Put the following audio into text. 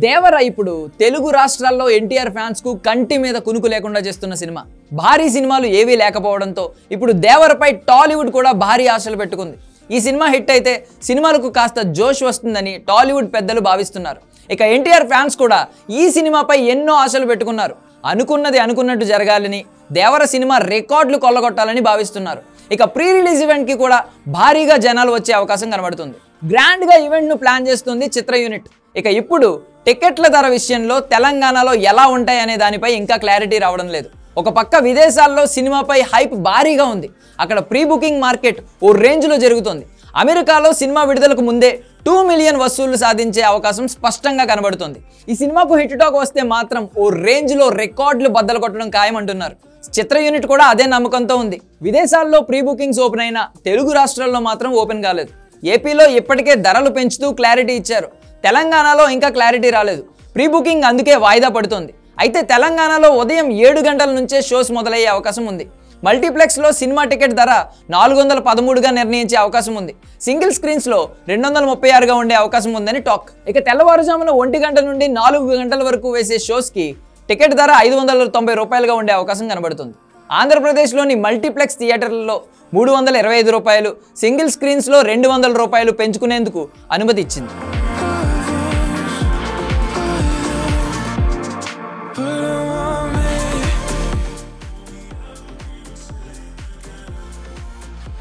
దేవర ఇప్పుడు తెలుగు రాష్ట్రాల్లో ఎన్టీఆర్ ఫ్యాన్స్ కు కంటి మీద కునుకు లేకుండా చేస్తున్న సినిమా. భారీ సినిమాలు ఏవీ లేకపోవడంతో ఇప్పుడు దేవరపై టాలీవుడ్ కూడా భారీ ఆశలు పెట్టుకుంది. ఈ సినిమా హిట్ అయితే సినిమాలకు కాస్త జోష్ వస్తుందని టాలీవుడ్ పెద్దలు భావిస్తున్నారు. ఇక ఎన్టీఆర్ ఫ్యాన్స్ కూడా ఈ సినిమాపై ఎన్నో ఆశలు పెట్టుకున్నారు. అనుకున్నది అనుకున్నట్టు జరగాలని, దేవర సినిమా రికార్డులు కొల్లగొట్టాలని భావిస్తున్నారు. ఇక ప్రీ రిలీజ్ ఈవెంట్ కి కూడా భారీగా జనాలు వచ్చే అవకాశం కనబడుతుంది. గ్రాండ్ గా ఈవెంట్ ను ప్లాన్ చేస్తుంది చిత్ర యూనిట్. ఇక ఇప్పుడు టికెట్ల ధర విషయంలో తెలంగాణలో ఎలా ఉంటాయనే దానిపై ఇంకా క్లారిటీ రావడం లేదు. ఒక పక్క విదేశాల్లో సినిమాపై హైప్ భారీగా ఉంది. అక్కడ ప్రీ బుకింగ్ మార్కెట్ ఓ రేంజ్లో జరుగుతుంది. అమెరికాలో సినిమా విడుదలకు ముందే 2 మిలియన్ వసూళ్లు సాధించే అవకాశం స్పష్టంగా కనబడుతుంది. ఈ సినిమాకు హిట్ టాక్ వస్తే మాత్రం ఓ రేంజ్లో రికార్డులు బద్దలు కొట్టడం ఖాయమంటున్నారు. చిత్ర యూనిట్ కూడా అదే నమ్మకంతో ఉంది. విదేశాల్లో ప్రీ బుకింగ్స్ ఓపెన్ అయినా తెలుగు రాష్ట్రాల్లో మాత్రం ఓపెన్ కాలేదు. ఏపీలో ఇప్పటికే ధరలు పెంచుతూ క్లారిటీ ఇచ్చారు. తెలంగాణలో ఇంకా క్లారిటీ రాలేదు. ప్రీ బుకింగ్ అందుకే వాయిదా పడుతుంది. అయితే తెలంగాణలో ఉదయం 7 గంటల నుంచే షోస్ మొదలయ్యే అవకాశం ఉంది. మల్టీప్లెక్స్లో సినిమా టికెట్ ధర 413గా నిర్ణయించే అవకాశం ఉంది. సింగిల్ స్క్రీన్స్లో 236గా ఉండే అవకాశం ఉందని టాక్. ఇక తెల్లవారుజామున 1 గంట నుండి 4 గంటల వరకు వేసే షోస్కి టికెట్ ధర 590 రూపాయలుగా ఉండే అవకాశం కనబడుతుంది. ఆంధ్రప్రదేశ్లోని మల్టీప్లెక్స్ థియేటర్లలో 325 రూపాయలు, సింగిల్ స్క్రీన్స్లో 200 రూపాయలు పెంచుకునేందుకు అనుమతి ఇచ్చింది.